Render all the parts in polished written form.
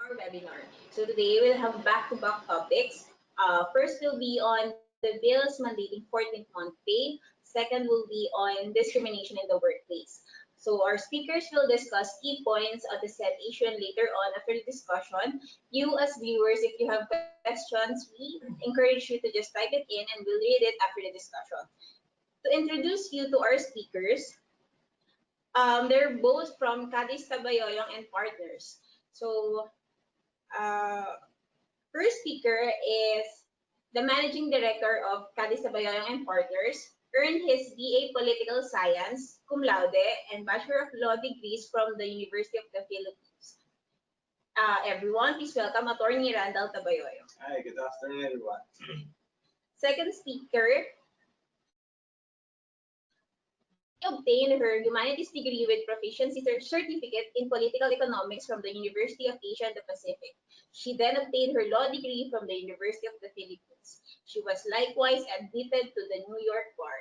our webinar. So today we'll have back-to-back topics. First will be on the bills mandating 14th month pay. Second will be on discrimination in the workplace. So our speakers will discuss key points of the said issue and later on after the discussion. You as viewers, if you have questions, we encourage you to just type it in and we'll read it after the discussion. To introduce you to our speakers, they're both from Cadiz Tabayoyong and Partners. So uh, first speaker is the managing director of Cadiz Tabayoyong and Partners, earned his BA Political Science, cum laude, and Bachelor of Law degrees from the University of the Philippines. Everyone, please welcome Attorney Randall Tabayoyong. Hi, good afternoon, everyone. Second speaker, she obtained her humanities degree with proficiency certificate in political economics from the University of Asia and the Pacific. She then obtained her law degree from the University of the Philippines. She was likewise admitted to the New York Bar.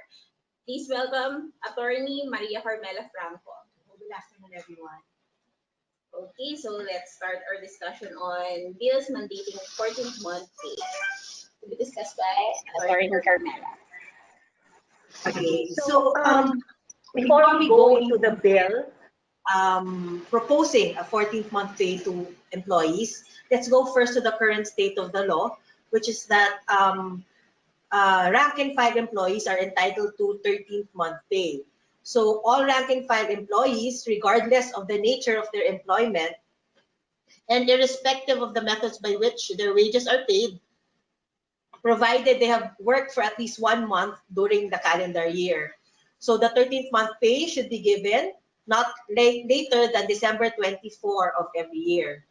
Please welcome Attorney Maria Carmela Franco. Good afternoon, everyone. Okay, so let's start our discussion on bills mandating 14th month pay. To be discussed by Attorney Carmela. Okay, so before we go into the bill proposing a 14th month pay to employees, let's go first to the current state of the law, which is that rank and file employees are entitled to 13th month pay. So all rank and file employees, regardless of the nature of their employment and irrespective of the methods by which their wages are paid, provided they have worked for at least 1 month during the calendar year. So the 13th month pay should be given not later than December 24 of every year.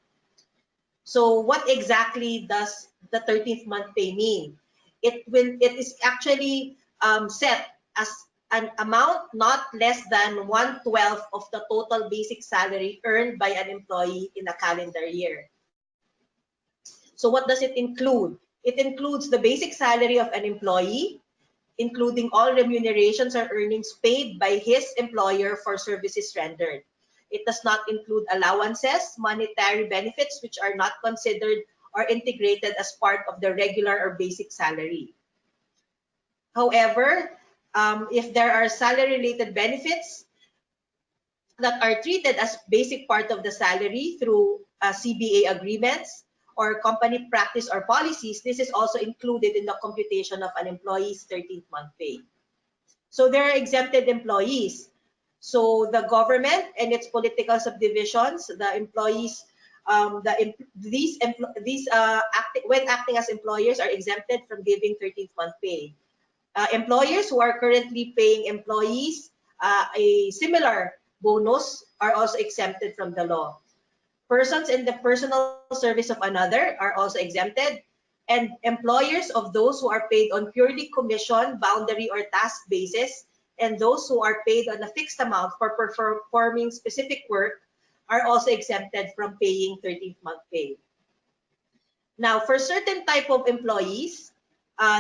So what exactly does the 13th month pay mean? It is actually set as an amount not less than 1/12 of the total basic salary earned by an employee in a calendar year. So what does it include? It includes the basic salary of an employee, including all remunerations or earnings paid by his employer for services rendered. It does not include allowances, monetary benefits which are not considered or integrated as part of the regular or basic salary. However, if there are salary-related benefits that are treated as basic part of the salary through CBA agreements or company practice or policies, this is also included in the computation of an employee's 13th month pay. So there are exempted employees. So the government and its political subdivisions, the employees, when acting as employers, are exempted from giving 13th month pay. Employers who are currently paying employees a similar bonus are also exempted from the law. Persons in the personal service of another are also exempted, and employers of those who are paid on purely commission, boundary, or task basis, and those who are paid on a fixed amount for performing specific work are also exempted from paying 13th month pay. Now, for certain type of employees,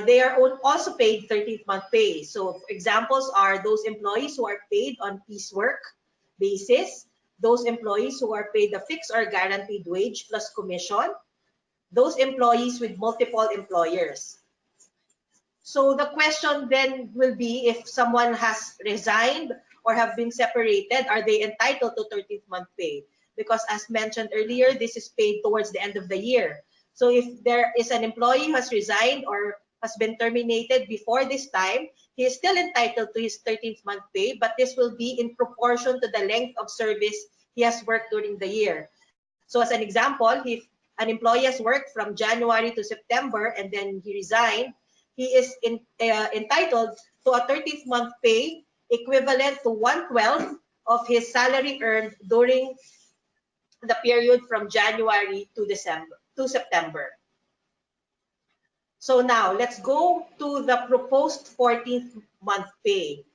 they are also paid 13th month pay. So examples are those employees who are paid on piecework basis, those employees who are paid a fixed or guaranteed wage plus commission, those employees with multiple employers. So the question then will be, if someone has resigned or have been separated, are they entitled to 13th month pay? Because as mentioned earlier, this is paid towards the end of the year. So if there is an employee who has resigned or has been terminated before this time, he is still entitled to his 13th month pay, but this will be in proportion to the length of service he has worked during the year. So as an example, if an employee has worked from January to September and then he resigned, he is entitled to a 13th month pay equivalent to 1/12 of his salary earned during the period from January to September. So now let's go to the proposed 14th month pay.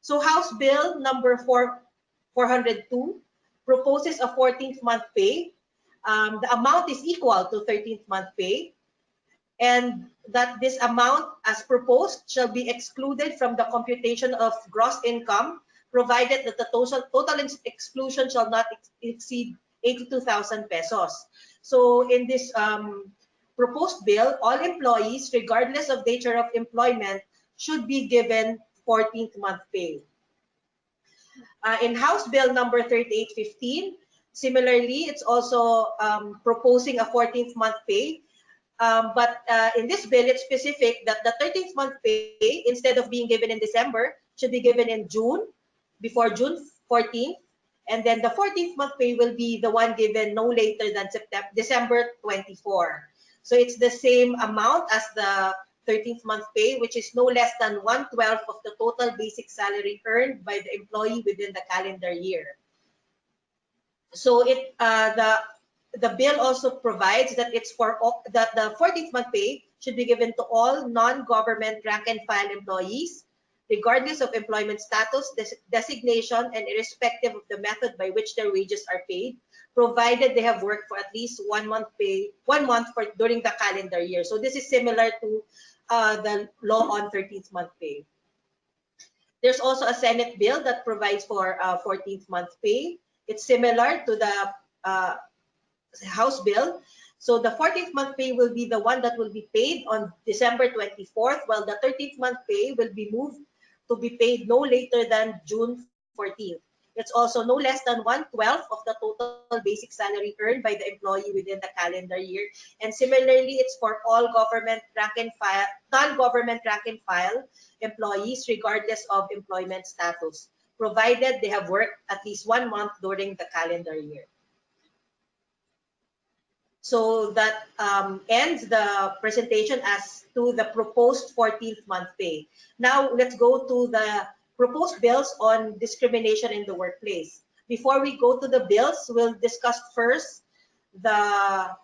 So House Bill number 402 proposes a 14th month pay. The amount is equal to 13th month pay, and that this amount as proposed shall be excluded from the computation of gross income, provided that the total exclusion shall not exceed 82,000 pesos. So in this proposed bill, all employees, regardless of nature of employment, should be given 14th month pay. In House Bill number 3815, similarly, it's also proposing a 14th month pay. But in this bill, it's specific that the 13th month pay, instead of being given in December, should be given in June, before June 14th. And then the 14th month pay will be the one given no later than December 24. So it's the same amount as the 13th month pay, which is no less than 1/12 of the total basic salary earned by the employee within the calendar year. So the bill also provides that it's for that the 14th month pay should be given to all non-government rank and file employees, regardless of employment status, designation, and irrespective of the method by which their wages are paid, provided they have worked for at least 1 month during the calendar year. So this is similar to the law on 13th month pay. There's also a Senate bill that provides for 14th month pay. It's similar to the House bill. So the 14th month pay will be the one that will be paid on December 24th, while the 13th month pay will be moved to be paid no later than June 14th. It's also no less than 1/12 of the total basic salary earned by the employee within the calendar year. And similarly, it's for all government rank and file, non-government rank and file employees, regardless of employment status, provided they have worked at least 1 month during the calendar year. So that ends the presentation as to the proposed 14th month pay. Now let's go to the proposed bills on discrimination in the workplace. Before we go to the bills, we'll discuss first the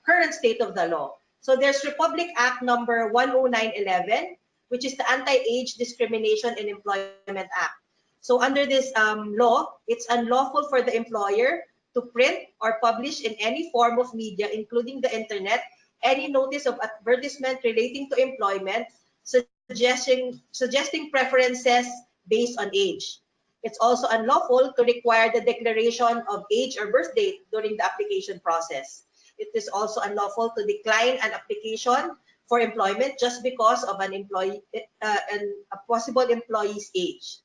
current state of the law. So there's Republic Act number 10911, which is the Anti-Age Discrimination in Employment Act. So under this law, it's unlawful for the employer to print or publish in any form of media, including the internet, any notice of advertisement relating to employment, suggesting preferences based on age. It's also unlawful to require the declaration of age or birth date during the application process. It is also unlawful to decline an application for employment just because of a possible employee's age.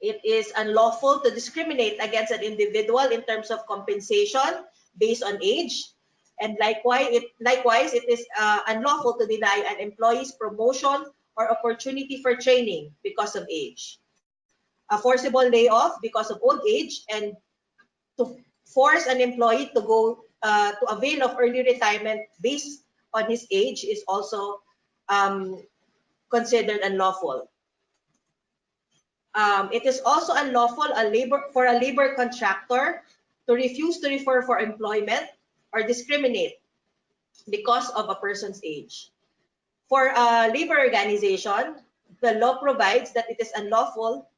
It is unlawful to discriminate against an individual in terms of compensation based on age. And likewise, it is unlawful to deny an employee's promotion or opportunity for training because of age. A forcible layoff because of old age, and to force an employee to go to avail of early retirement based on his age is also considered unlawful. It is also unlawful for a labor contractor to refuse to refer for employment or discriminate because of a person's age. For a labor organization, the law provides that it is unlawful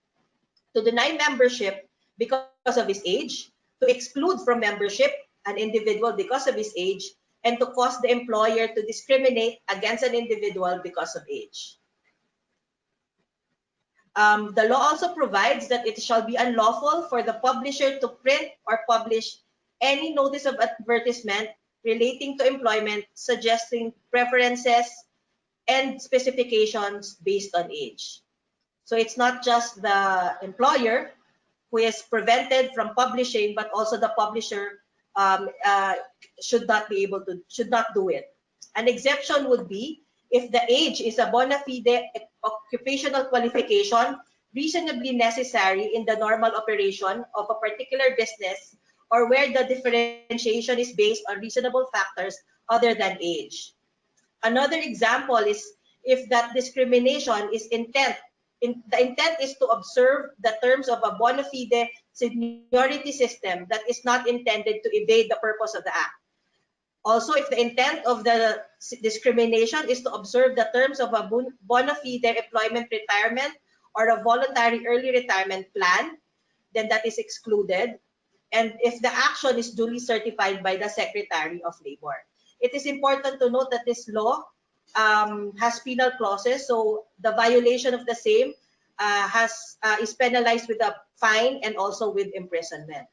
to deny membership because of his age, to exclude from membership an individual because of his age, and to cause the employer to discriminate against an individual because of age. The law also provides that it shall be unlawful for the publisher to print or publish any notice of advertisement relating to employment suggesting preferences and specifications based on age. So it's not just the employer who is prevented from publishing, but also the publisher should not do it. An exception would be if the age is a bona fide occupational qualification reasonably necessary in the normal operation of a particular business, or where the differentiation is based on reasonable factors other than age. Another example is if that discrimination is the intent is to observe the terms of a bona fide seniority system that is not intended to evade the purpose of the act. Also, if the intent of the discrimination is to observe the terms of a bona fide employment retirement or a voluntary early retirement plan, then that is excluded. And if the action is duly certified by the Secretary of Labor. It is important to note that this law has penal clauses, so the violation of the same is penalized with a fine and also with imprisonment.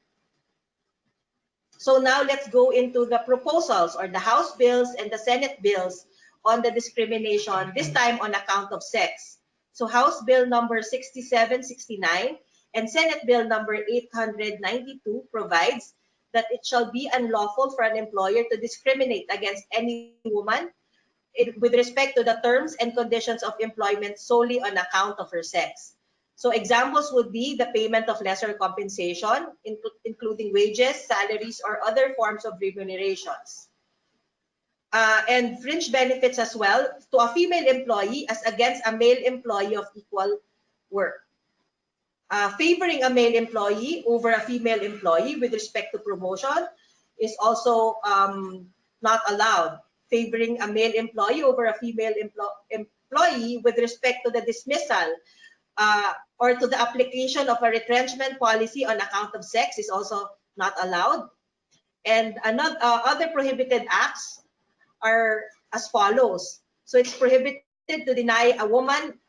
So now let's go into the proposals or the House bills and the Senate bills on the discrimination, this time on account of sex. So House Bill number 6769 and Senate Bill number 892 provides that it shall be unlawful for an employer to discriminate against any woman with respect to the terms and conditions of employment solely on account of her sex. So examples would be the payment of lesser compensation, including wages, salaries, or other forms of remunerations. And fringe benefits as well to a female employee as against a male employee of equal work. Favoring a male employee over a female employee with respect to promotion is also not allowed. Favoring a male employee over a female employee with respect to the dismissal or to the application of a retrenchment policy on account of sex is also not allowed. And other prohibited acts are as follows. So it's prohibited to deny a woman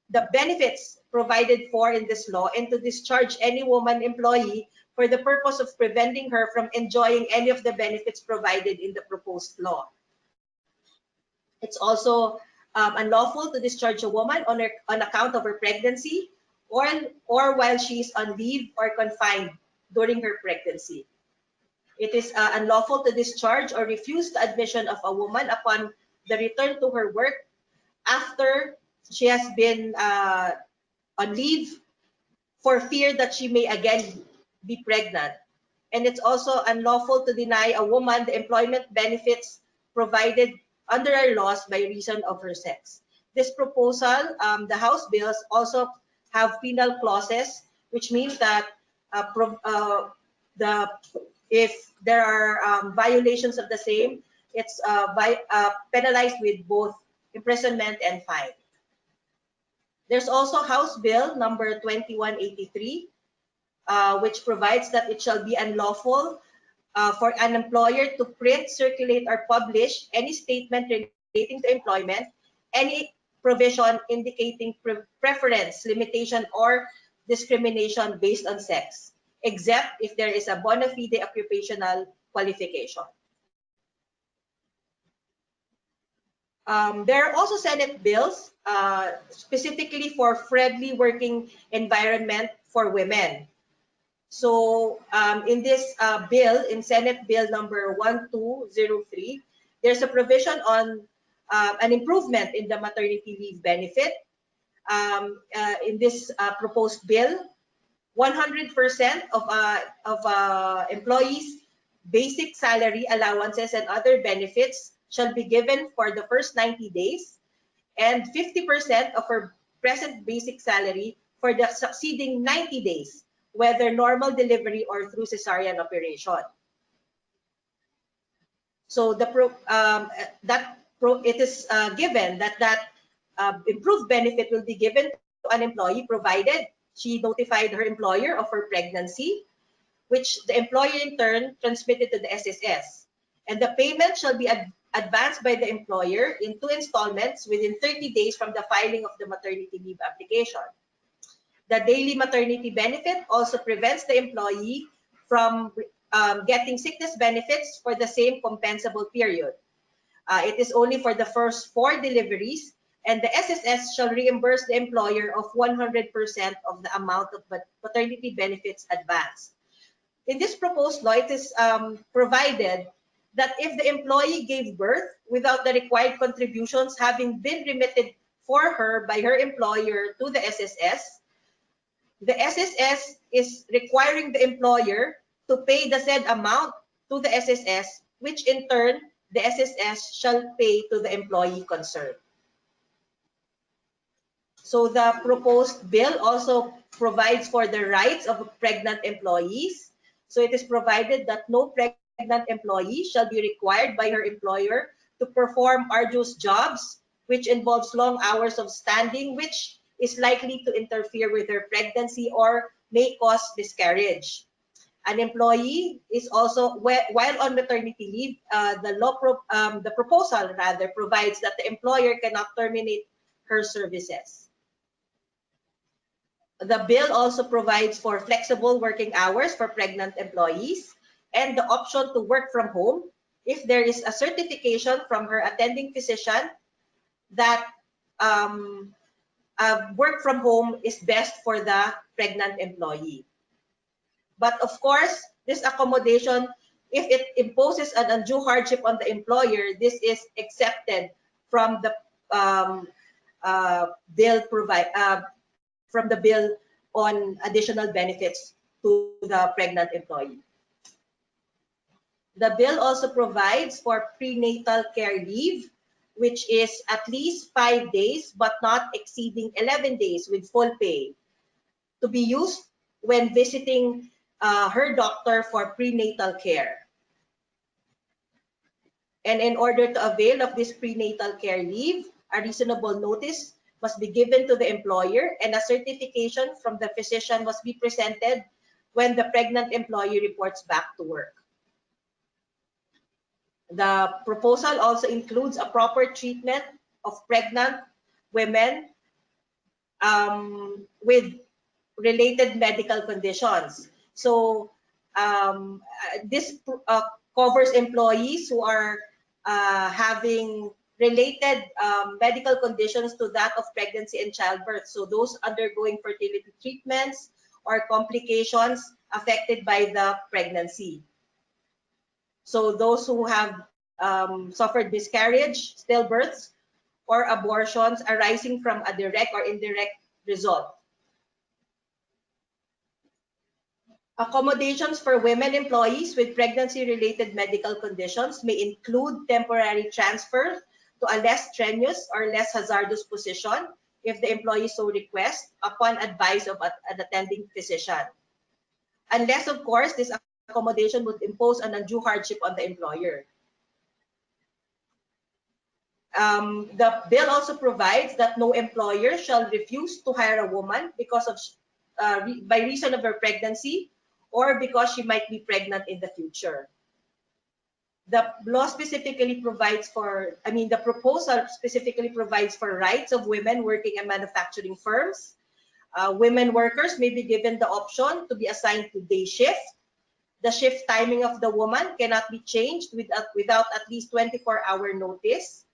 the benefits provided for in this law and to discharge any woman employee for the purpose of preventing her from enjoying any of the benefits provided in the proposed law. It's also unlawful to discharge a woman on account of her pregnancy or while she is on leave or confined during her pregnancy. It is unlawful to discharge or refuse the admission of a woman upon the return to her work after she has been on leave for fear that she may again be pregnant. And it's also unlawful to deny a woman the employment benefits provided under our laws by reason of her sex. This proposal, the House bills also have penal clauses, which means that the if there are violations of the same, it's penalized with both imprisonment and fine. There's also House Bill number 2183, which provides that it shall be unlawful for an employer to print, circulate, or publish any statement relating to employment, any provision indicating preference, limitation, or discrimination based on sex, except if there is a bona fide occupational qualification. There are also Senate bills specifically for friendly working environment for women. So in this bill, in Senate Bill number 1203, there's a provision on an improvement in the maternity leave benefit. In this proposed bill, 100% of employees' basic salary allowances and other benefits shall be given for the first 90 days and 50% of her present basic salary for the succeeding 90 days, whether normal delivery or through cesarean operation. So it is given that improved benefit will be given to an employee provided she notified her employer of her pregnancy, which the employer in turn transmitted to the SSS. And the payment shall be advanced by the employer in 2 installments within 30 days from the filing of the maternity leave application. The daily maternity benefit also prevents the employee from getting sickness benefits for the same compensable period. It is only for the first 4 deliveries, and the SSS shall reimburse the employer of 100% of the amount of maternity benefits advanced. In this proposed law, it is provided that if the employee gave birth without the required contributions having been remitted for her by her employer to the SSS is requiring the employer to pay the said amount to the SSS, which in turn the SSS shall pay to the employee concerned. So the proposed bill also provides for the rights of pregnant employees. So it is provided that no pregnant employee shall be required by her employer to perform arduous jobs, which involves long hours of standing, which is likely to interfere with her pregnancy or may cause miscarriage. An employee is also, while on maternity leave, the proposal rather provides that the employer cannot terminate her services. The bill also provides for flexible working hours for pregnant employees. and the option to work from home if there is a certification from her attending physician that work from home is best for the pregnant employee. But of course, this accommodation, if it imposes an undue hardship on the employer, this is accepted from the um, from the bill on additional benefits to the pregnant employee. The bill also provides for prenatal care leave, which is at least 5 days but not exceeding 11 days with full pay, to be used when visiting her doctor for prenatal care. And in order to avail of this prenatal care leave, a reasonable notice must be given to the employer, and a certification from the physician must be presented when the pregnant employee reports back to work. The proposal also includes a proper treatment of pregnant women with related medical conditions. So this covers employees who are having related medical conditions to that of pregnancy and childbirth. So those undergoing fertility treatments or complications affected by the pregnancy. So those who have suffered miscarriage, stillbirths, or abortions arising from a direct or indirect result. Accommodations for women employees with pregnancy-related medical conditions may include temporary transfer to a less strenuous or less hazardous position if the employee so requests upon advice of an attending physician. Unless, of course, this accommodation would impose an undue hardship on the employer. The bill also provides that no employer shall refuse to hire a woman because of by reason of her pregnancy or because she might be pregnant in the future. The law specifically provides for, the proposal specifically provides for rights of women working in manufacturing firms. Women workers may be given the option to be assigned to day shift. The shift timing of the woman cannot be changed without at least 24-hour notice.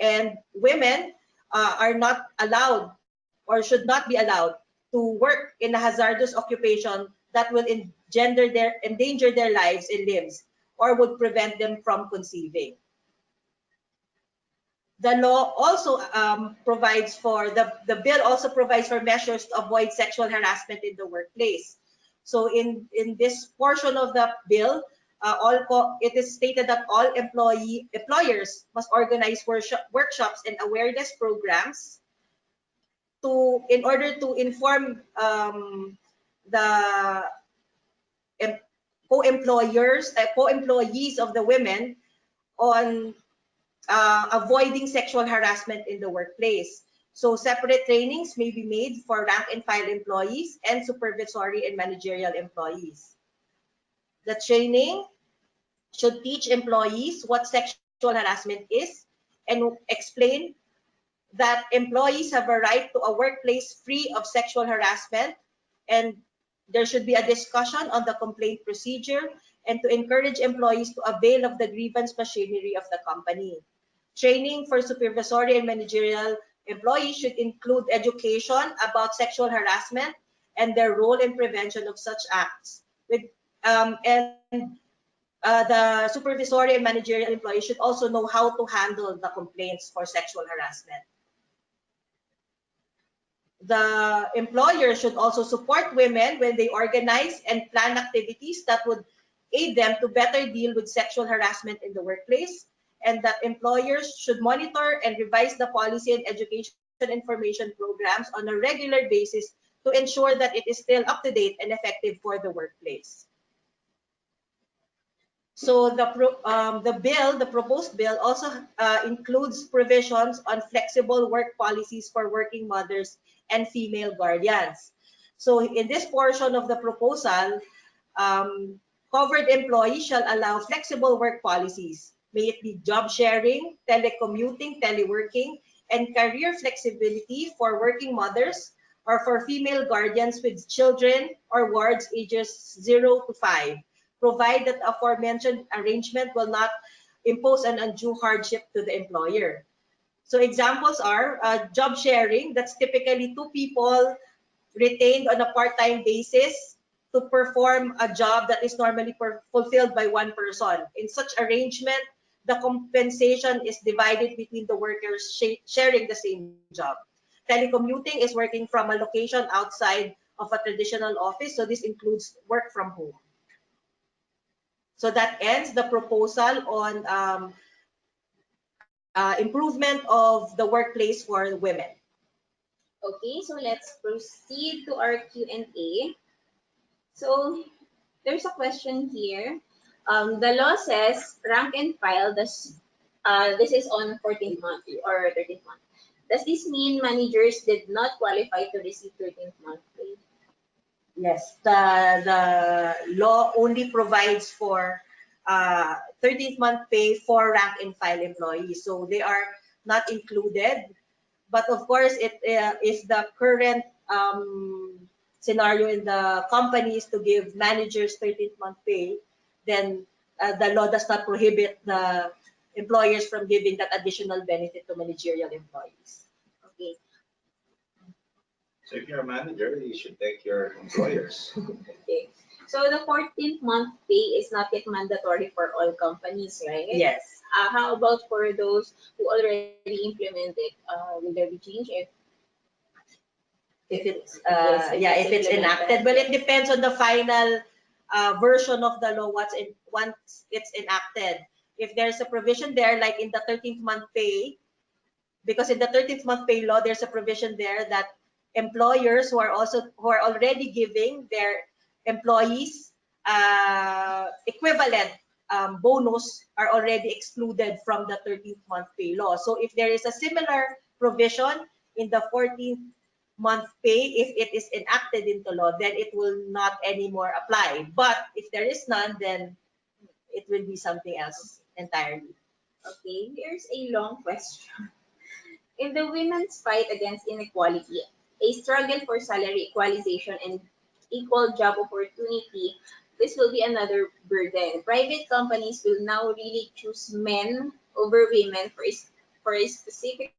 And women are not allowed or should not be allowed to work in a hazardous occupation that will endanger their lives and limbs or would prevent them from conceiving. The law also provides for, the bill also provides for measures to avoid sexual harassment in the workplace. So in this portion of the bill, it is stated that all employers must organize workshops and awareness programs in order to inform the co-employees of the women on avoiding sexual harassment in the workplace. So separate trainings may be made for rank and file employees and supervisory and managerial employees. The training should teach employees what sexual harassment is and explain that employees have a right to a workplace free of sexual harassment, and there should be a discussion on the complaint procedure and to encourage employees to avail of the grievance machinery of the company. Training for supervisory and managerial employees should include education about sexual harassment and their role in prevention of such acts. The supervisory and managerial employees should also know how to handle the complaints for sexual harassment. The employer should also support women when they organize and plan activities that would aid them to better deal with sexual harassment in the workplace, and that employers should monitor and revise the policy and education information programs on a regular basis to ensure that it is still up to date and effective for the workplace. So the proposed bill also includes provisions on flexible work policies for working mothers and female guardians. So in this portion of the proposal, covered employees shall allow flexible work policies, may it be job sharing, telecommuting, teleworking, and career flexibility for working mothers or for female guardians with children or wards ages 0 to 5 provide that aforementioned arrangement will not impose an undue hardship to the employer. So examples are job sharing. That's typically two people retained on a part-time basis to perform a job that is normally fulfilled by one person. In such arrangement, the compensation is divided between the workers sharing the same job. Telecommuting is working from a location outside of a traditional office, so this includes work from home. So that ends the proposal on improvement of the workplace for women. Okay, so let's proceed to our Q&A. So there's a question here. The law says rank and file. This is on 14th month or 13th month. Does this mean managers did not qualify to receive 13th month pay? Yes, the law only provides for 13th month pay for rank and file employees. So they are not included. But of course, it is the current scenario in the companies to give managers 13th month pay, then the law does not prohibit the employers from giving that additional benefit to managerial employees. Okay. So if you're a manager, you should take your employers. Okay. So the 14th month pay is not yet mandatory for all companies, right? Yes. How about for those who already implemented? Will there be change If it's Yes, if it's enacted? Well, it depends on the final version of the law once it's enacted. If there's a provision there, like in the 13th month pay, because in the 13th month pay law, there's a provision there that employers who are already giving their employees equivalent bonus are already excluded from the 13th month pay law. So if there is a similar provision in the 14th month pay, if it is enacted into law, then it will not anymore apply. But if there is none, then it will be something else entirely. Okay, here's a long question. In the women's fight against inequality, a struggle for salary equalization and equal job opportunity, this will be another burden. Private companies will now really choose men over women for a specific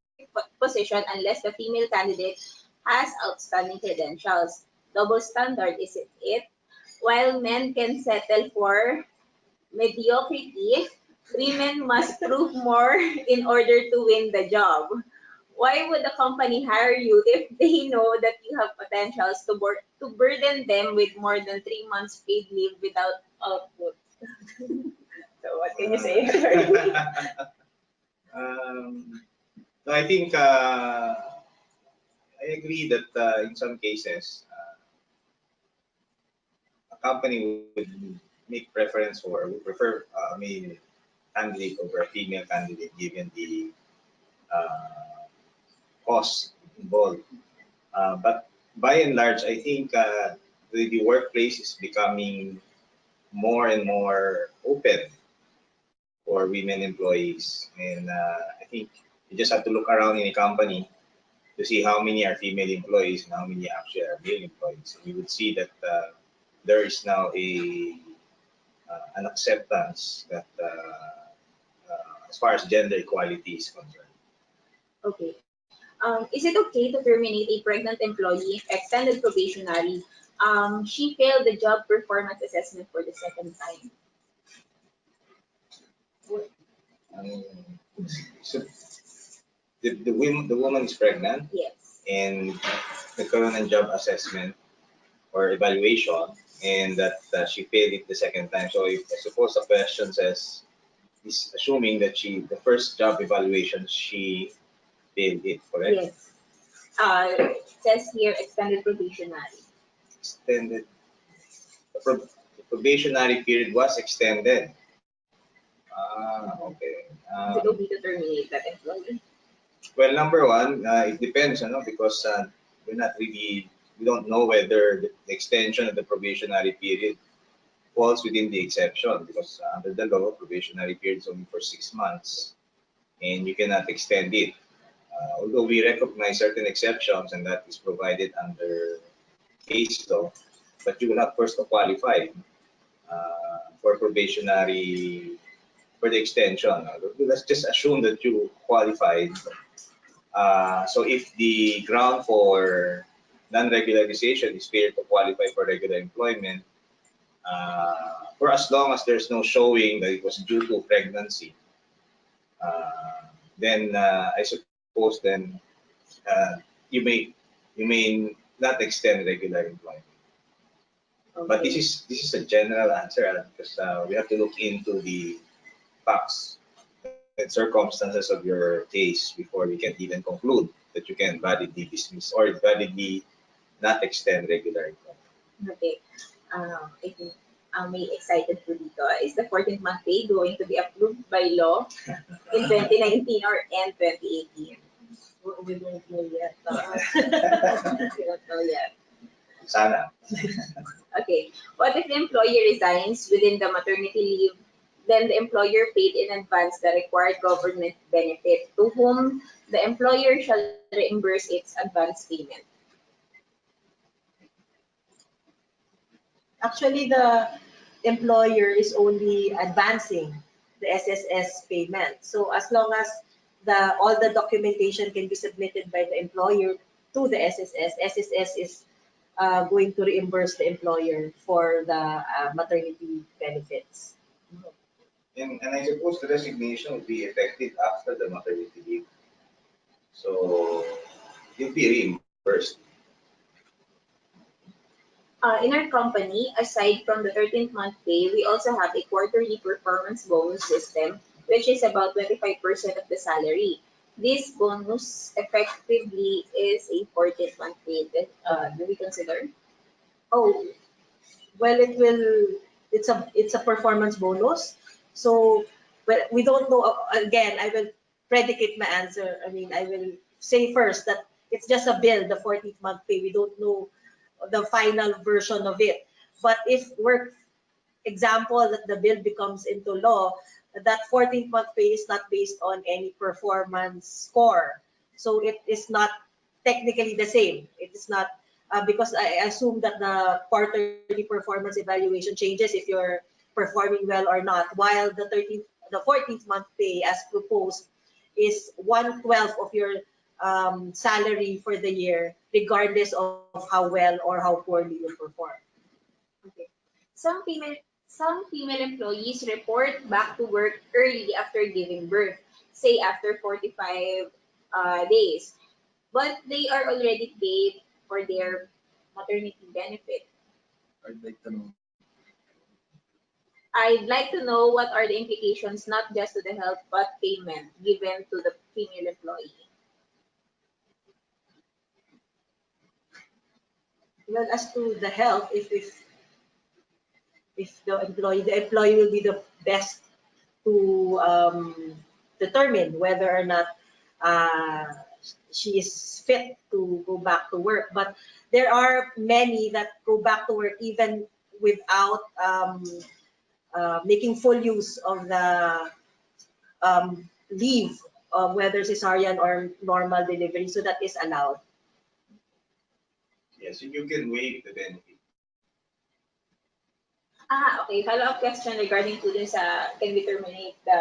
position unless the female candidate has outstanding credentials. Double standard, is it? While men can settle for mediocrity, women must prove more in order to win the job. Why would a company hire you if they know that you have potentials to burden them with more than 3 months paid leave without output? So what can you say? No, I think I agree that in some cases, a company would make preference or would prefer a male candidate over a female candidate given the uh, cost involved. But by and large, I think the workplace is becoming more and more open for women employees. And I think you just have to look around in a company to see how many are female employees and how many actually are male employees. And you would see that there is now an acceptance that as far as gender equality is concerned. Okay. Is it okay to terminate a pregnant employee, extended probationary? She failed the job performance assessment for the second time. Um, so the woman is pregnant Yes. and nagkaroon ng job assessment or evaluation and that she failed it the second time. So if, I suppose the question says, is assuming that the first job evaluation, she failed it, correct? Yes. It says here extended probationary. Extended, the probationary period was extended. Okay. Is it okay to terminate that employee? Well, number one, it depends, because we're not really, we don't know whether the extension of the probationary period falls within the exception because under the law, probationary period is only for 6 months and you cannot extend it. Although we recognize certain exceptions and that is provided under case law, but you will have first to qualify for probationary, for the extension. Let's just assume that you qualified. So if the ground for non-regularization is failure to qualify for regular employment, for as long as there's no showing that it was due to pregnancy, then I suppose then you may not extend regular employment. But this is a general answer because we have to look into the facts and circumstances of your case before we can even conclude that you can validly dismiss or validly not extend regular employment. Okay. I think I'm excited to dito. Is the 14th month pay going to be approved by law in 2019 or end 2018? We don't know yet. We don't know yet. Sana. Okay. What if the employee resigns within the maternity leave? Then the employer paid in advance the required government benefit, to whom the employer shall reimburse its advance payment. Actually, the employer is only advancing the SSS payment. So as long as all the documentation can be submitted by the employer to the SSS, SSS is going to reimburse the employer for the maternity benefits. And I suppose the resignation will be effective after the maternity leave. So you'll be reimbursed. In our company, aside from the 13th month pay, we also have a quarterly performance bonus system, which is about 25% of the salary. This bonus effectively is a 14th month pay. Do we consider? Oh, well, it's a performance bonus. So, but we don't know. Again, I will predicate my answer. I mean, I will say first that it's just a bill, the 14th month pay. We don't know the final version of it. But if we're example that the bill becomes into law, that 14th month pay is not based on any performance score. So it is not technically the same. It is not because I assume that the quarterly performance evaluation changes if you're performing well or not, while the 14th month pay as proposed is 1/12 of your salary for the year, regardless of how well or how poorly you perform. Okay. Some female employees report back to work early after giving birth, say after 45 days, but they are already paid for their maternity benefit. I'd like to know. I'd like to know what are the implications not just to the health but payment given to the female employee. Well, as to the health, if the employee will be the best to determine whether or not uh, she is fit to go back to work. But there are many that go back to work even without making full use of the leave, whether cesarean or normal delivery. So that is allowed. Yes, you can waive the benefit. Okay. Follow-up question regarding to this, can we terminate the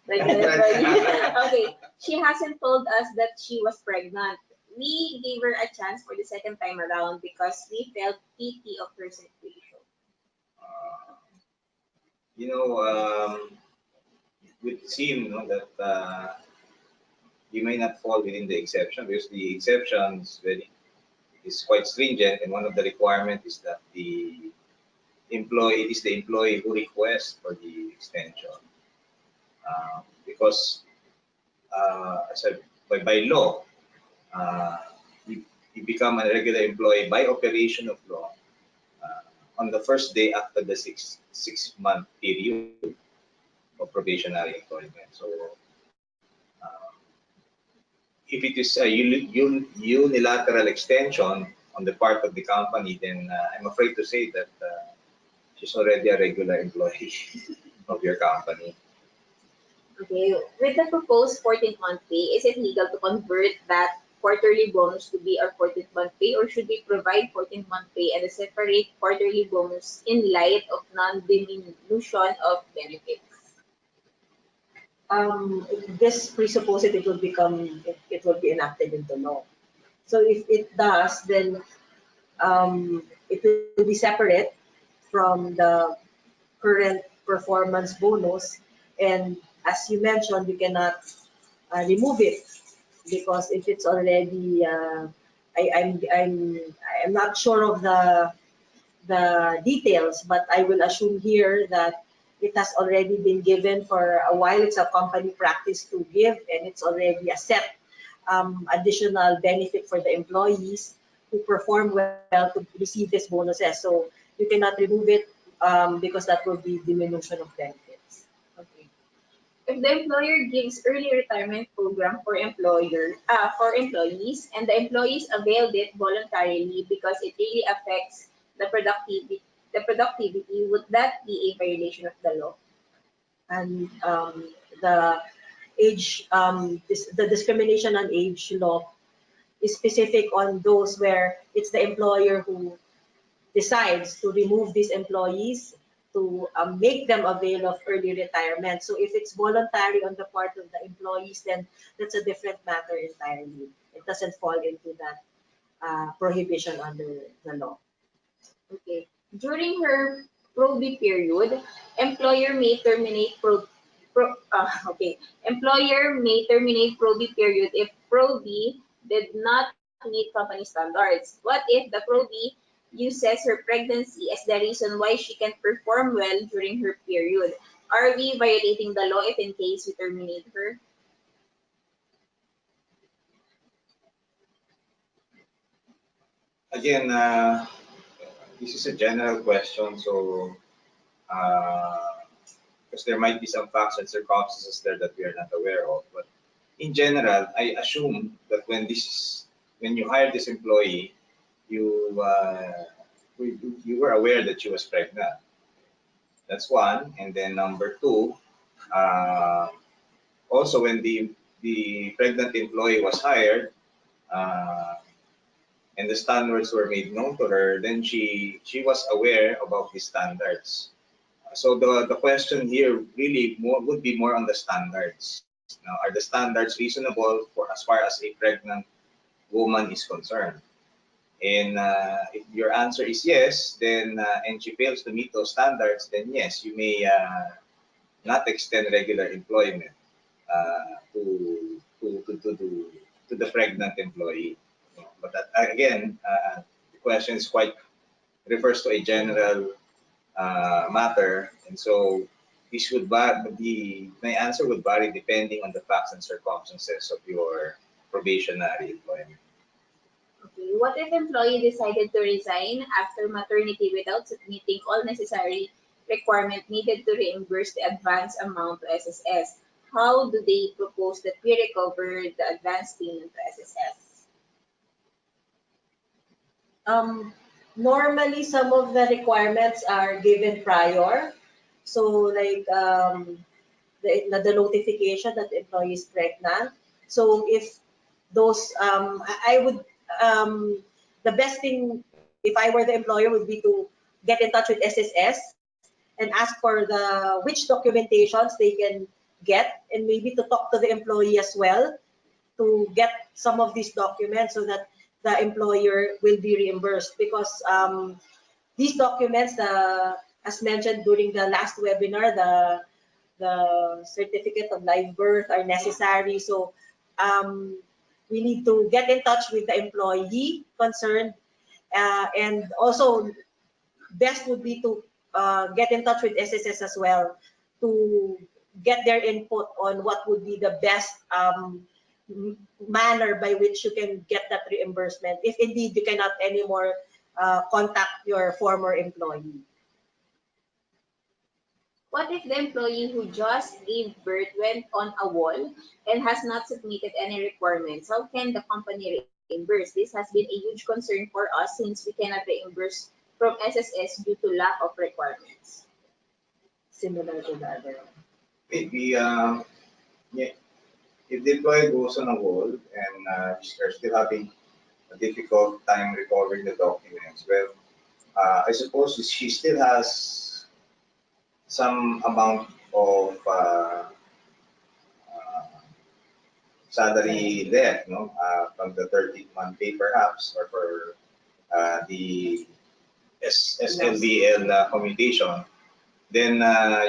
regular employee? Okay. She hasn't told us that she was pregnant. We gave her a chance for the second time around because we felt pity of her situation. Uh, it would seem that you may not fall within the exception because the exception is quite stringent, and one of the requirements is that it is the employee who requests for the extension. Because as by law, uh, you become a regular employee by operation of law on the first day after the six-month period of probationary employment. So if it is a unilateral extension on the part of the company, then I'm afraid to say that she's already a regular employee of your company. Okay. With the proposed 14th month pay, is it legal to convert that quarterly bonus to be our 14th month pay, or should we provide 14th month pay and a separate quarterly bonus in light of non-diminution of benefits? This presupposes it will be enacted into law. So if it does, then it will be separate from the current performance bonus. And as you mentioned, you cannot remove it because if it's already, I'm not sure of the details, but I will assume here that it has already been given for a while. It's a company practice to give, and it's already a set additional benefit for the employees who perform well to receive these bonuses. So you cannot remove it because that will be diminution of benefits. Okay. If the employer gives early retirement program for employees, and the employees availed it voluntarily because it really affects the productivity, would that be a violation of the law? And the the discrimination on age law is specific on those where it's the employer who decides to remove these employees to make them avail of early retirement. So if it's voluntary on the part of the employees, then that's a different matter entirely. It doesn't fall into that prohibition under the law. Okay. During her probie period, employer may terminate okay. Employer may terminate probie period if probie did not meet company standards. What if the probie uses her pregnancy as the reason why she can perform well during her period? Are we violating the law if in case we terminate her? Again, this is a general question, so because there might be some facts and circumstances there that we are not aware of. But in general, I assume that when you hire this employee, you you were aware that she was pregnant. That's one, and then number two, uh, also when the pregnant employee was hired, uh, and the standards were made known to her, then she was aware about the standards. So the question here really would be more on the standards. Now, are the standards reasonable for as far as a pregnant woman is concerned? And if your answer is yes, then and she fails to meet those standards, then yes, you may not extend regular employment to the pregnant employee. But that, again, the question is quite refers to a general matter, and so this would my answer would vary depending on the facts and circumstances of your probationary employment. Okay. What if employee decided to resign after maternity without submitting all necessary requirement needed to reimburse the advance amount to SSS? How do they propose that we recover the advance payment to SSS? Um, Normally, some of the requirements are given prior. So like the notification that the employee is pregnant. So if those, I would, the best thing if I were the employer would be to get in touch with SSS and ask for which documentations they can get, and maybe to talk to the employee as well to get some of these documents so that the employer will be reimbursed because these documents, as mentioned during the last webinar, the certificate of live birth are necessary. So um, we need to get in touch with the employee concerned, and also best would be to get in touch with SSS as well to get their input on what would be the best manner by which you can get that reimbursement if indeed you cannot anymore contact your former employee. What if the employee who just gave birth went on a wall and has not submitted any requirements? How can the company reimburse? This has been a huge concern for us since we cannot reimburse from SSS due to lack of requirements. Similar to the other one. Maybe yeah, if the employee goes on a hold and they're still having a difficult time recovering the documents, well, I suppose she still has some amount of salary left, no, from the 13th month pay perhaps, or for the SLDL commutation, then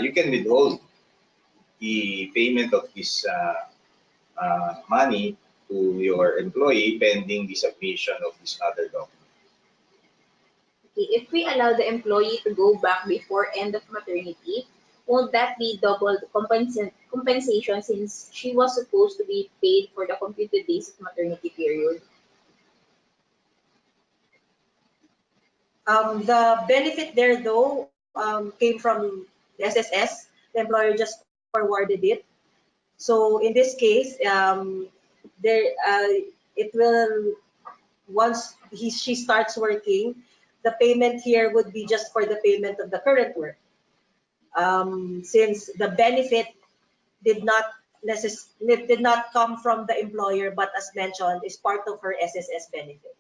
you can withhold the payment of this money to your employee pending the submission of this other document. Okay, if we allow the employee to go back before end of maternity, won't that be double compensation since she was supposed to be paid for the computed days of maternity period? The benefit there though came from the SSS. The employer just forwarded it. So in this case, there it will once she starts working, the payment here would be just for the payment of the current work. Since the benefit did not did not come from the employer, but as mentioned, is part of her SSS benefit.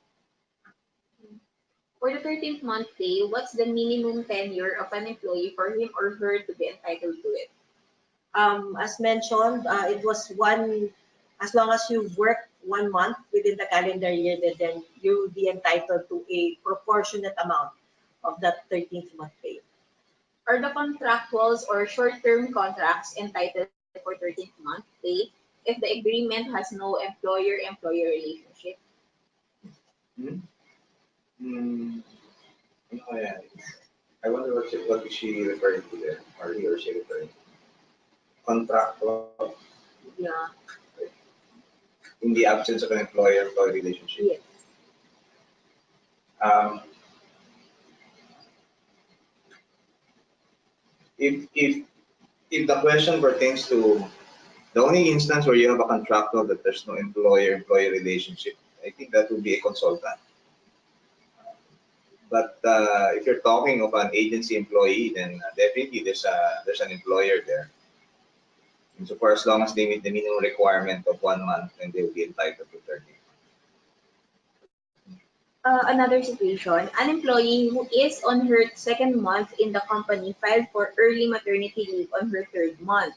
For the 13th month pay, what's the minimum tenure of an employee for him or her to be entitled to it? As mentioned, it was one, as long as you work 1 month within the calendar year, then you will be entitled to a proportionate amount of that 13th month pay. Are the contractuals or short-term contracts entitled for 13th month pay if the agreement has no employer-employer relationship? Hmm? Hmm. Ano kaya? I wonder what is she referring to there, or he or she referring to? Contractual Yeah. in the absence of an employer-employee relationship. Yes. Um, if the question pertains to the only instance where you have a contractual that there's no employer-employee relationship, I think that would be a consultant. But if you're talking of an agency employee, then definitely there's an employer there. And so for as long as they meet the minimum requirement of 1 month, then they will be entitled to 30. Another situation, an employee who is on her second month in the company filed for early maternity leave on her third month.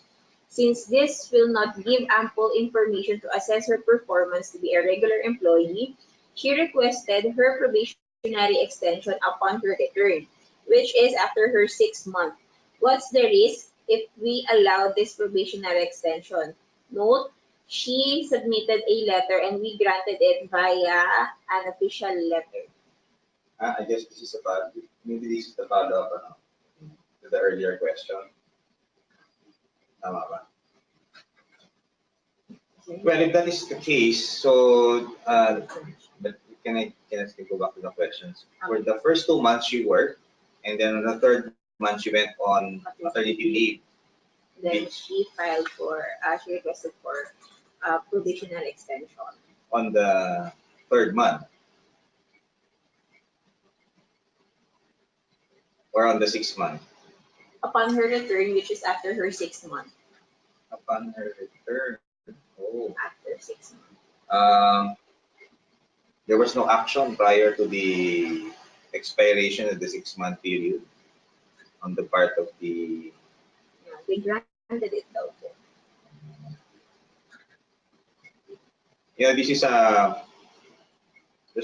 Since this will not give ample information to assess her performance to be a regular employee, she requested her probationary extension upon her return, which is after her 6 month. What's the risk if we allow this probationary extension? Note, she submitted a letter and we granted it via an official letter. I guess this is about maybe this is the follow-up to the earlier question. Tama ba? Well, if that is the case, so but can I still go back to the questions? For the first 2 months she worked, and then on the third month she went on maternity leave. Then she requested for provisional extension. On the third month or on the 6th month. Upon her return, which is after her 6 month. Upon her return, oh, After 6 months. um, there was no action prior to the expiration of the 6 month period on the part of the. Yeah, they granted it though. Yeah, this is there's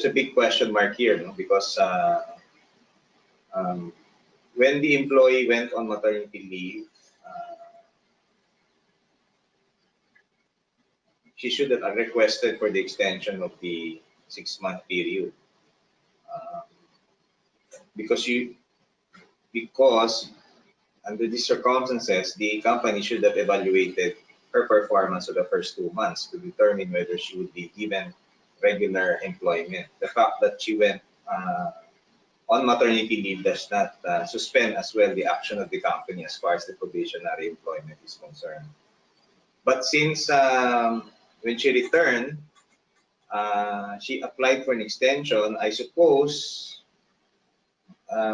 a big question mark here, no? Because um, when the employee went on maternity leave, she should have requested for the extension of the 6 month period. Um, because you because under these circumstances, the company should have evaluated her performance for the first 2 months to determine whether she would be given regular employment. The fact that she went on maternity leave does not suspend as well the action of the company as far as the probationary employment is concerned. But since when she returned, she applied for an extension, I suppose,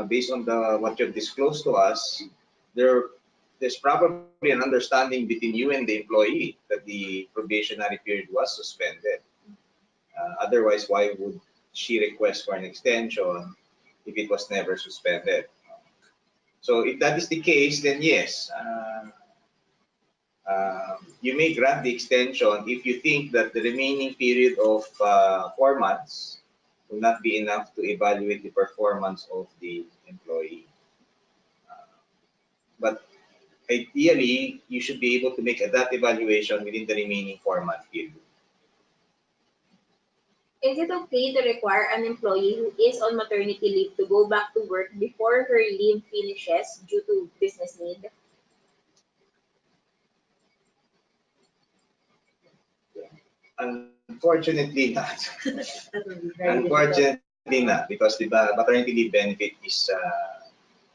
based on what you've disclosed to us, there there's probably an understanding between you and the employee that the probationary period was suspended. Otherwise, why would she request for an extension if it was never suspended? So if that is the case, then yes, you may grant the extension if you think that the remaining period of 4 months will not be enough to evaluate the performance of the employee. But ideally, you should be able to make that evaluation within the remaining 4-month period. Is it okay to require an employee who is on maternity leave to go back to work before her leave finishes due to business need? Unfortunately not. That would be very difficult. Unfortunately not, because the maternity leave benefit is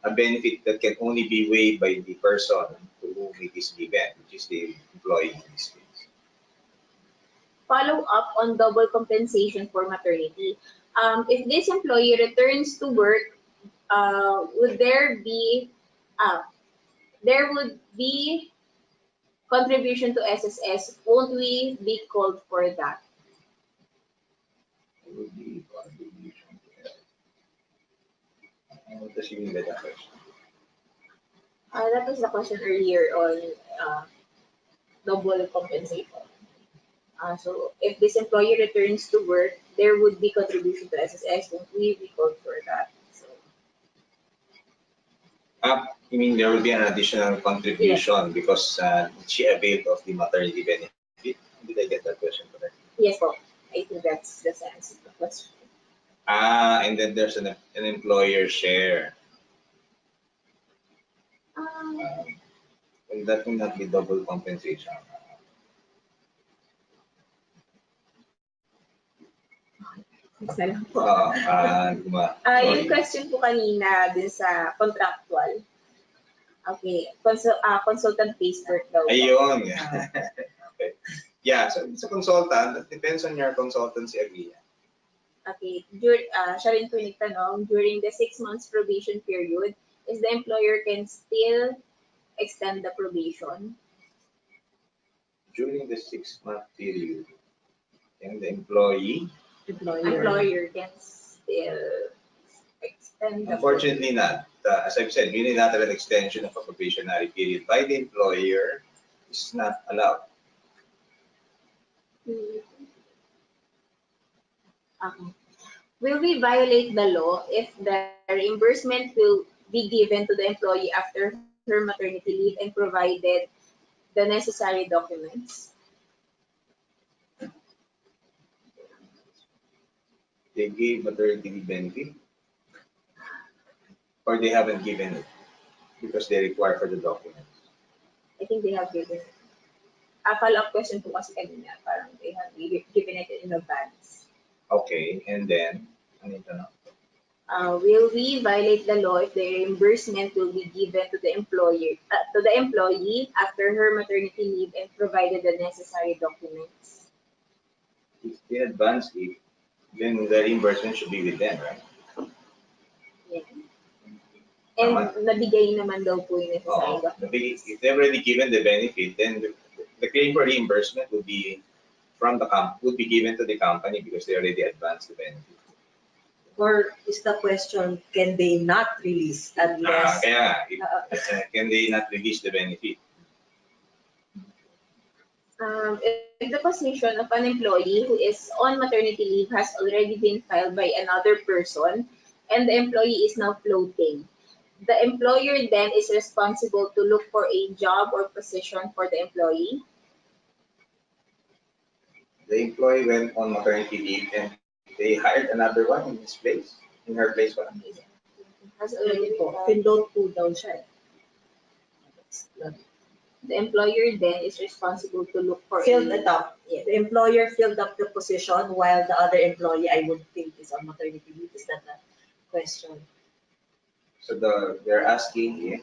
a benefit that can only be waived by the person to whom it is given, which is the employee in this case. Follow up on double compensation for maternity. If this employee returns to work, would there would be contribution to SSS? Won't we be called for that? It would be contribution to what does he mean by that question? That was the question earlier on double compensation. So if this employee returns to work, there would be contribution to SSS. Won't we be called for that? So, You mean there will be an additional contribution because she availed of the maternity benefit? Did I get that question correct? yes, po. I think that's the sense of the question. And then there's an employer share. Um, And that will not be double compensation. isa lang po. Yung question po kanina din sa contractual. Okay, consultant-based work daw po. Ayun. Okay. Yeah, so it's a consultant. That depends on your consultancy agreement. Okay, siya rin po nagtanong, during the 6 months probation period, is the employer can still extend the probation? During the 6-month period, and the employee, Employer can still extend the unfortunately not. As I've said, unilateral extension of a probationary period by the employer is not allowed. probation. Okay. Will we violate the law if the reimbursement will be given to the employee after her maternity leave and provided the necessary documents? They gave maternity leave benefit, or they haven't given it because they require for the documents. I think they have given it. A follow-up question po kasi kanina, parang they have given it in advance. Okay, and then, ano ito na? Will we violate the law if the reimbursement will be given to the employee after her maternity leave and provided the necessary documents? If they advance it, then the reimbursement should be with them, right? Yeah. And nabigay naman daw po yung necessary documents. If they've already given the benefit, then the claim for reimbursement would be given to the company because they already advanced the benefit. Or is the question, can they not release unless... Can they not release the benefit? If the position of an employee who is on maternity leave has already been filed by another person and the employee is now floating, the employer then is responsible to look for a job or position for the employee? The employee went on maternity leave and they hired another one in his place, in her place. Has already been filed. Pinload po daw siya. The employer then is responsible to look for Filled it up. Yeah. The employer filled up the position while the other employee, I would think, is on maternity leave. Is that the question? So they're asking,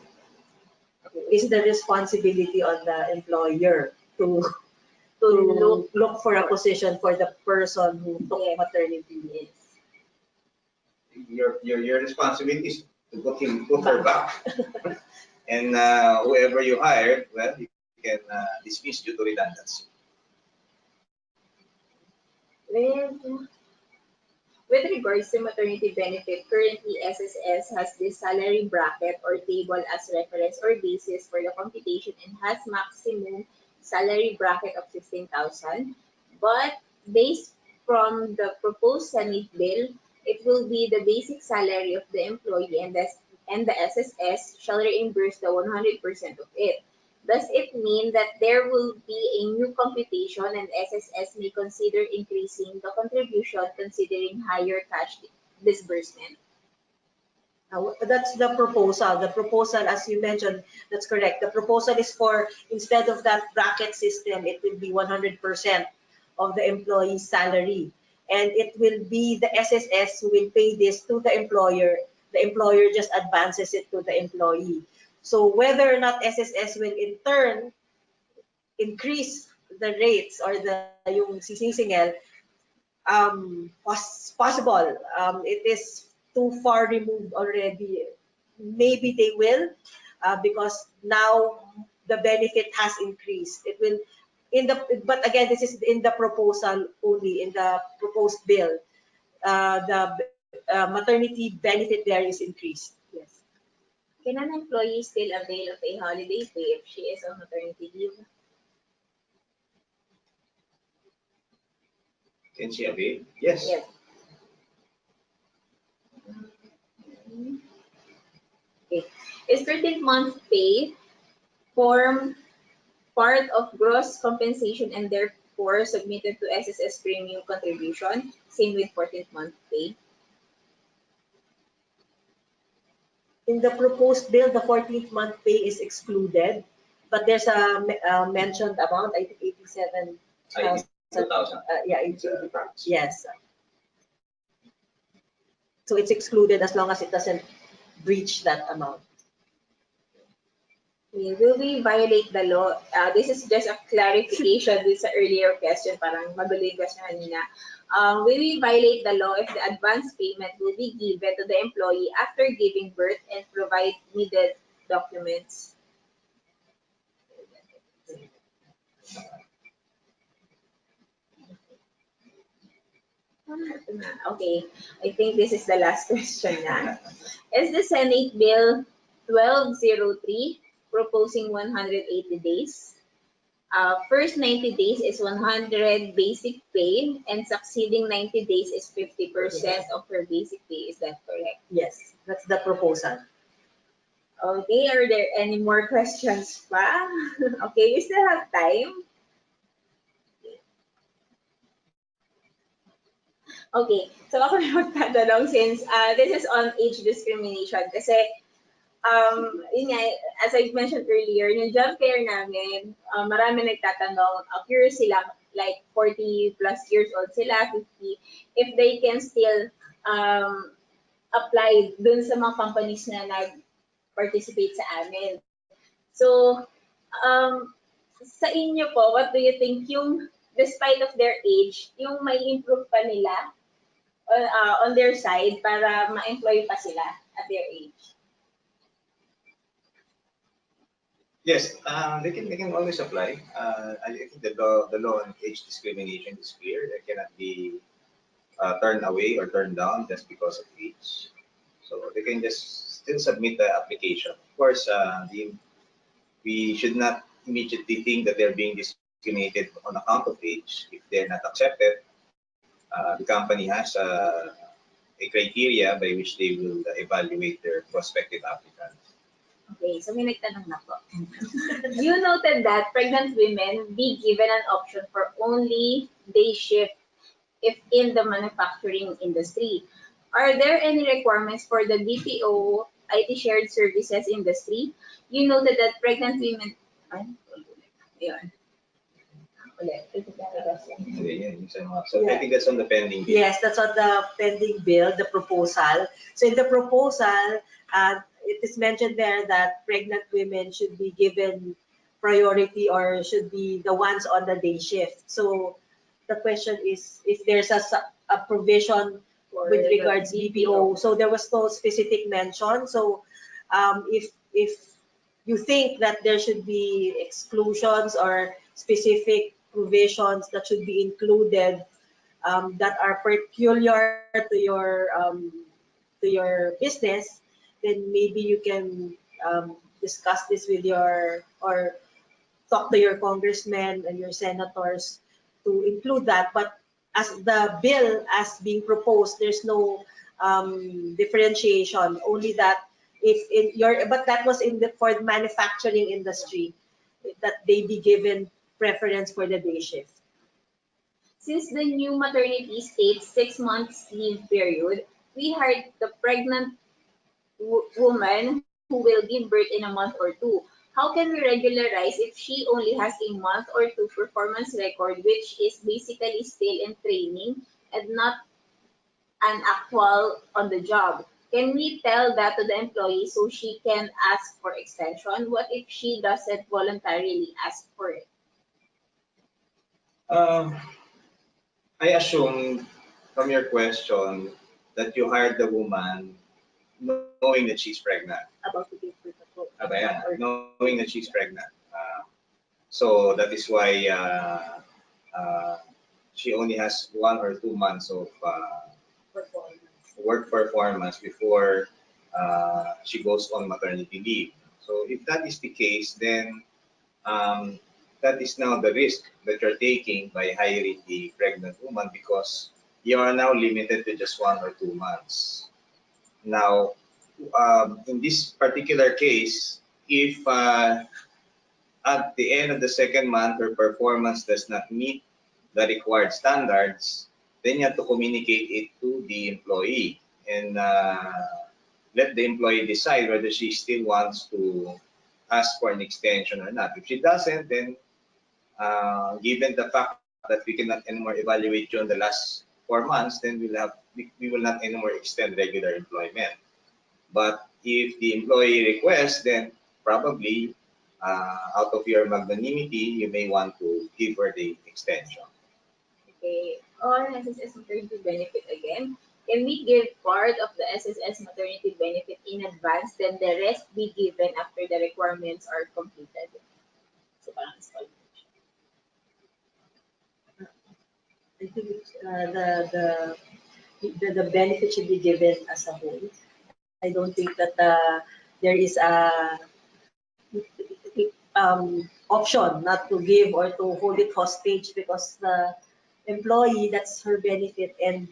Is the responsibility on the employer to look for a position for the person who took maternity leave? your responsibility is to put her back. And whoever you hired, well, you can dismiss due to redundancy. With With regards to maternity benefit, currently SSS has this salary bracket or table as reference or basis for the computation and has maximum salary bracket of 15,000. But based from the proposed Senate bill, it will be the basic salary of the employee and the SSS shall reimburse the 100% of it. Does it mean that there will be a new computation and SSS may consider increasing the contribution considering higher cash disbursement? That's the proposal. The proposal, as you mentioned, that's correct. The proposal is for, instead of that bracket system, it will be 100% of the employee's salary. And it will be the SSS who will pay this to the employer. The employer just advances it to the employee. So whether or not SSS will in turn increase the rates or the yung sisingil, possible. It is too far removed already. Maybe they will, because now the benefit has increased. It will but again, this is in the proposal only, in the proposed bill. The maternity benefit there is increased. Yes. Can an employee still avail of a holiday pay if she is on maternity leave? Can she avail? Yes. Yes. Okay. Is 13th month pay form part of gross compensation and therefore submitted to SSS premium contribution? Same with 14th month pay. In the proposed bill, the 14th month pay is excluded, but there's a mentioned amount, I think 87,000. 2,000. Yeah, yes. So it's excluded as long as it doesn't breach that amount. Will we violate the law? This is just a clarification with the earlier question, parang magulo yung question kanina. Will we violate the law if the advance payment will be given to the employee after giving birth and provide needed documents? Okay, I think this is the last question na. Is the Senate Bill 1203 proposing 180 days? First 90 days is 100 basic pay and succeeding 90 days is 50% of her basic pay. Is that correct? Yes, that's the proposal. Okay, are there any more questions pa? Okay, we still have time. Okay, so ako na magtatanong since this is on age discrimination kasi yun nga, as I mentioned earlier, yung job fair namin, marami nagtatanong, curious sila, like 40 plus years old sila, 50, if they can still apply dun sa mga companies na nag-participate sa amin. So, sa inyo po, what do you think yung, despite of their age, yung may improve pa nila on their side para ma-employ pa sila at their age? Yes, they can always apply. I think the law on age discrimination is clear. They cannot be turned away or turned down just because of age. So they can just still submit the application. Of course, we should not immediately think that they're being discriminated on account of age. If they're not accepted, the company has a criteria by which they will evaluate their prospective applicants. Okay, so may nagtanong na po. You noted that pregnant women be given an option for only day shift if in the manufacturing industry. Are there any requirements for the BPO IT shared services industry? You noted that pregnant women... Ayun. Ulit. So I think that's on the pending bill. Yes, that's on the pending bill, the proposal. So in the proposal, it is mentioned there that pregnant women should be given priority or should be the ones on the day shift. So the question is if there's a provision with regards BPO. So there was no specific mention. So if you think that there should be exclusions or specific provisions that should be included that are peculiar to your business, then maybe you can discuss this with your or talk to your congressmen and your senators to include that. But as the bill as being proposed, there's no differentiation. Only that if in your but that was in the for the manufacturing industry that they be given preference for the day shift. Since the new maternity states 6 months leave period, we hired the pregnant woman who will give birth in a month or two. How can we regularize if she only has a month or two performance record, which is basically still in training and not an actual on the job? Can we tell that to the employee so she can ask for extension? What if she doesn't voluntarily ask for it? Um, I assume from your question that you hired the woman knowing that she's pregnant. About to give birth Ayan, knowing that she's pregnant. So that is why she only has 1 or 2 months of performance. work performance before she goes on maternity leave. So if that is the case, then um, that is now the risk that you're taking by hiring the pregnant woman because you are now limited to just 1 or 2 months. Now, in this particular case, if at the end of the second month her performance does not meet the required standards, then you have to communicate it to the employee and let the employee decide whether she still wants to ask for an extension or not. If she doesn't, then given the fact that we cannot anymore evaluate you in the last 4 months, then we will not anymore extend regular employment. But if the employee requests, then probably out of your magnanimity, you may want to give her the extension. Okay, on SSS maternity benefit again. Can we give part of the SSS maternity benefit in advance, then the rest be given after the requirements are completed? So parang installment. I think the benefit should be given as a whole. I don't think that there is a option not to give or to hold it hostage because the employee, that's her benefit, and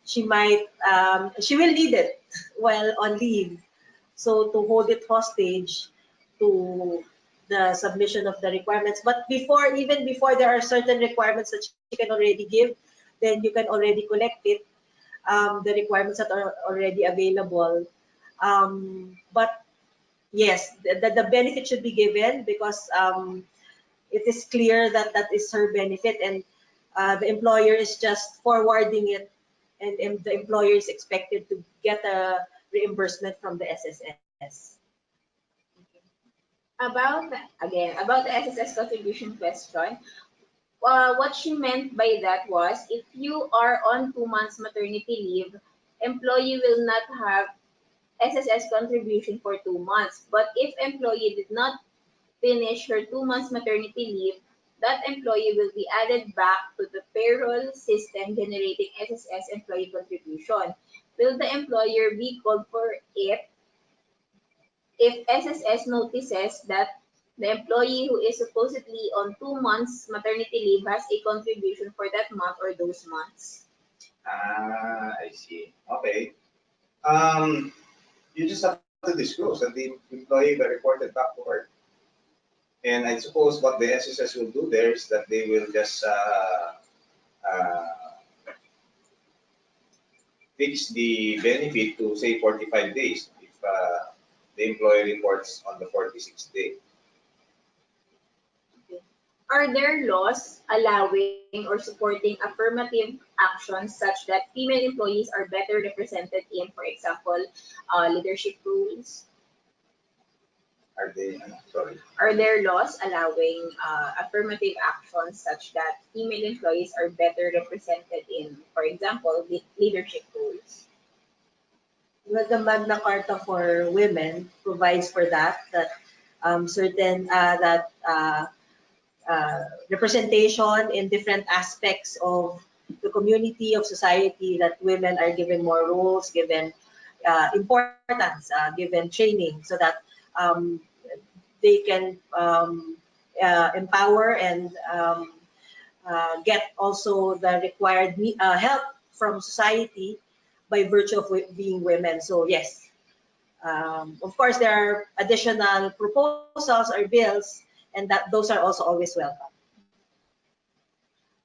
she will need it while on leave. So to hold it hostage to the submission of the requirements. But even before there are certain requirements that she can already give, then you can already collect it, the requirements that are already available. But yes, the benefit should be given because it is clear that that is her benefit, and the employer is just forwarding it, and the employer is expected to get a reimbursement from the SSS. About the SSS contribution question, what she meant by that was if you are on 2 months maternity leave, employee will not have SSS contribution for 2 months. But if employee did not finish her 2 months maternity leave, that employee will be added back to the payroll system generating SSS employee contribution. Will the employer be called for it if SSS notices that the employee who is supposedly on 2 months maternity leave has a contribution for that month or those months? I see. Okay. Um, you just have to disclose that the employee got reported back to work. And I suppose what the SSS will do there is that they will just uh, fix the benefit to say 45 days if the employee reports on the 46th day. Are there laws allowing or supporting affirmative actions such that female employees are better represented in, for example, leadership roles? Are they, sorry? Are there laws allowing affirmative actions such that female employees are better represented in, for example, leadership roles? Well, the Magna Carta for women provides for that certain representation in different aspects of the community, of society, that women are given more roles, given importance, given training, so that um, they can empower and get also the required help from society by virtue of being women. So yes, of course, there are additional proposals or bills, and that those are also always welcome.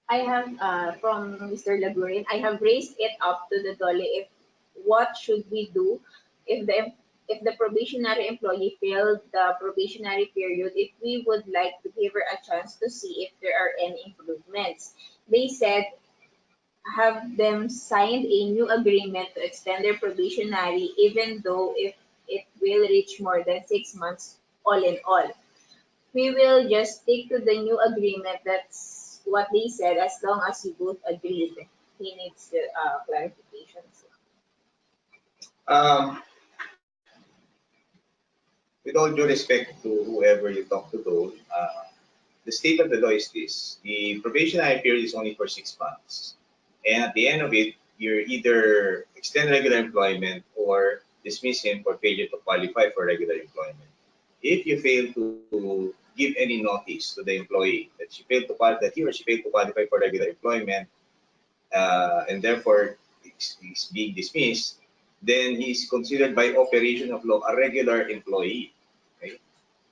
I have from Mr. Lagurin, I have raised it up to the DOLE if what should we do if the probationary employee failed the probationary period, if we would like to give her a chance to see if there are any improvements. They said have them signed a new agreement to extend their probationary even though if it will reach more than 6 months all in all. We will just stick to the new agreement. That's what they said, as long as you both agreed. He needs the clarifications. Um, with all due respect to whoever you talk to, though, the state of the law is this: the probationary period is only for 6 months, and at the end of it, you're either extend regular employment or dismiss him for failure to qualify for regular employment. If you fail to give any notice to the employee that that he or she failed to qualify for regular employment, and therefore is being dismissed, then he's considered by operation of law a regular employee. Okay?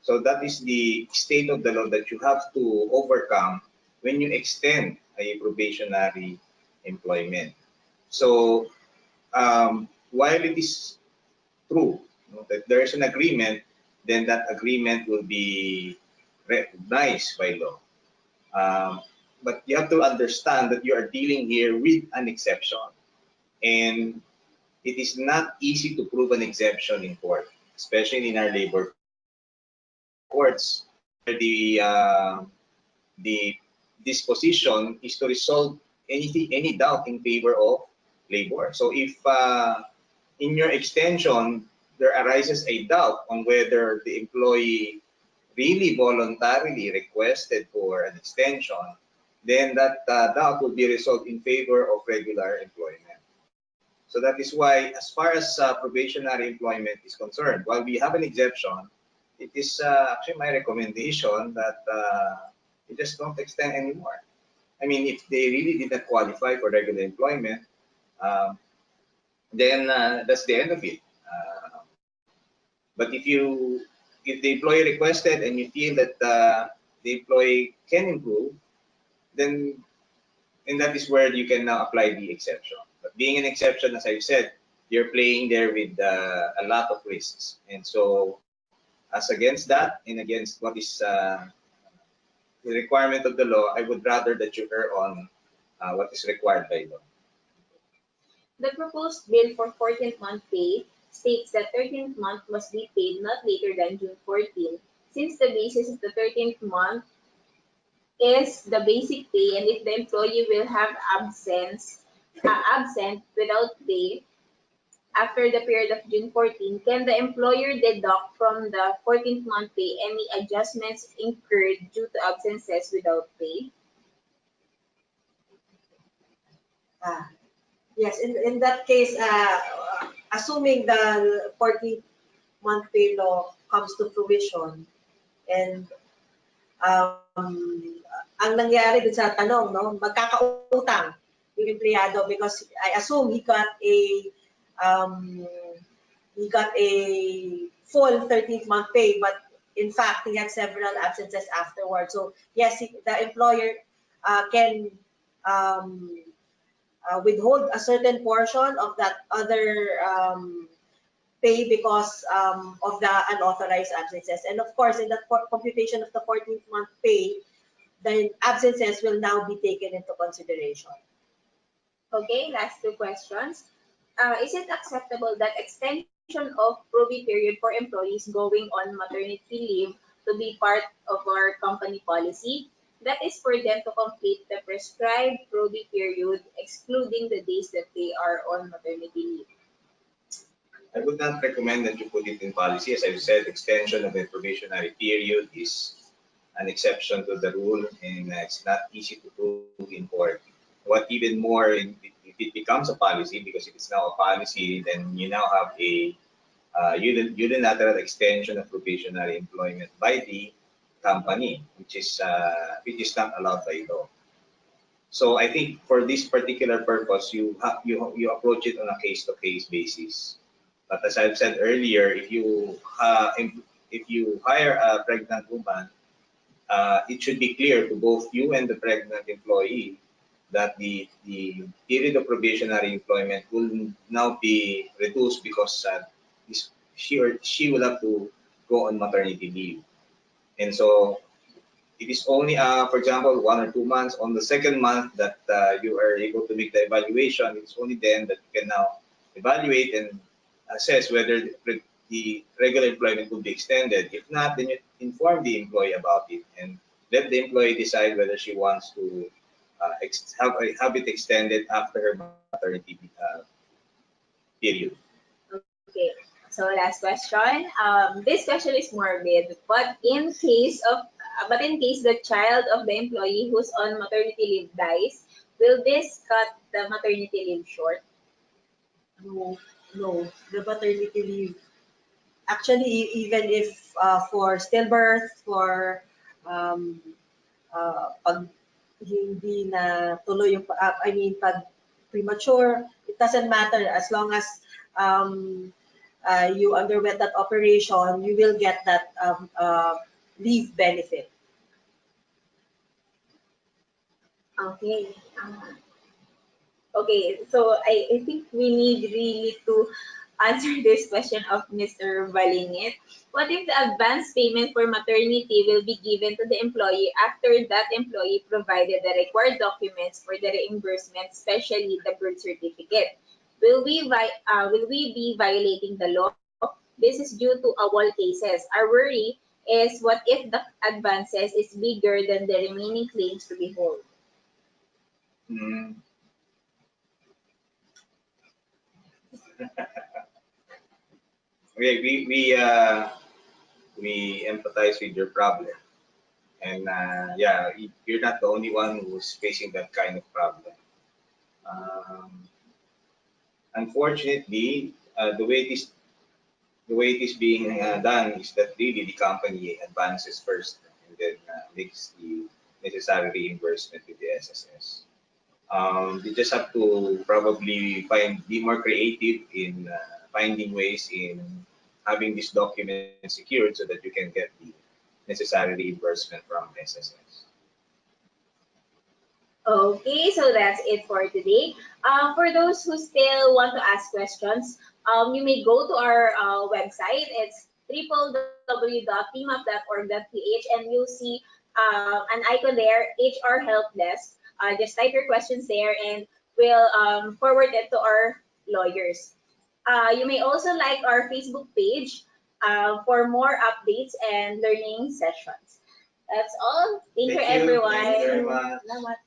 So that is the state of the law that you have to overcome when you extend a probationary employment. So while it is true, that there is an agreement, then that agreement will be recognized by law. Um, but you have to understand that you are dealing here with an exception. And it is not easy to prove an exception in court, especially in our labor courts, where the disposition is to resolve any doubt in favor of labor. So if in your extension there arises a doubt on whether the employee really voluntarily requested for an extension, then that doubt will be resolved in favor of regular employment. So that is why, as far as probationary employment is concerned, while we have an exception, it is actually my recommendation that you just don't extend anymore. I mean, if they really didn't qualify for regular employment, um, then that's the end of it. But if the employee requested and you feel that the employee can improve, then and that is where you can now apply the exception. But being an exception, as I've said, you're playing there with a lot of risks. And so, as against that and against what is the requirement of the law, I would rather that you err on what is required by law. The proposed bill for 14th month pay states that 13th month must be paid not later than June 14, since the basis of the 13th month is the basic pay, and if the employee will have absent without pay after the period of June 14, can the employer deduct from the 14th month pay any adjustments incurred due to absences without pay? Ah, yes, in that case, assuming the 40-month pay law comes to fruition, and ang nangyari dun sa tanong, no, magkakautang yung empleyado because I assume um, he got a full 13th month pay, but in fact, he had several absences afterwards. So yes, the employer can um, withhold a certain portion of that other pay because of the unauthorized absences. And of course, in the computation of the 14th month pay, the absences will now be taken into consideration. Okay, last two questions. Is it acceptable that extension of probate period for employees going on maternity leave to be part of our company policy? That is for them to complete the prescribed probate period, excluding the days that they are on maternity leave. I would not recommend that you put it in policy. As I've said, extension of the probationary period is an exception to the rule, and it's not easy to prove in court. What even more, if it becomes a policy, because if it's now a policy, then you now have a unilateral extension of probationary employment by the company, which is not allowed by law. So I think for this particular purpose, you approach it on a case-to-case basis. But as I've said earlier, if you hire a pregnant woman, it should be clear to both you and the pregnant employee that the period of probationary employment will now be reduced because she will have to go on maternity leave. And so it is only, for example, 1 or 2 months. On the second month that you are able to make the evaluation, it's only then that you can now evaluate and assess whether the regular employment will be extended. If not, then you inform the employee about it and let the employee decide whether she wants to have it extended after her maternity period. Okay. So last question. This question is morbid, but in case the child of the employee who's on maternity leave dies, will this cut the maternity leave short? No, no, the maternity leave. Actually, even if for stillbirth, for um, pag hindi na tuloy yung, I mean, pag premature, it doesn't matter as long as um, you underwent that operation, you will get that leave benefit. Okay. Okay, so I think we need really to answer this question of Mr. Balingit. What if the advance payment for maternity will be given to the employee after that employee provided the required documents for the reimbursement, especially the birth certificate? Will we be violating the law? This is due to all cases. Our worry is what if the advances is bigger than the remaining claims to be whole? Mm. Okay, we empathize with your problem, and yeah, you're not the only one who's facing that kind of problem. Um, Unfortunately, the way it is being done is that really the company advances first and then makes the necessary reimbursement with the SSS. They just have to probably be more creative in finding ways in having this document secured so that you can get the necessary reimbursement from SSS. Okay, so that's it for today. For those who still want to ask questions, you may go to our website. It's www.teamup.org.ph, and you'll see an icon there, HR Help Desk. Just type your questions there, and we'll forward it to our lawyers. You may also like our Facebook page for more updates and learning sessions. That's all. Thank you, Thank you. Thank you very everyone. much. Salamat.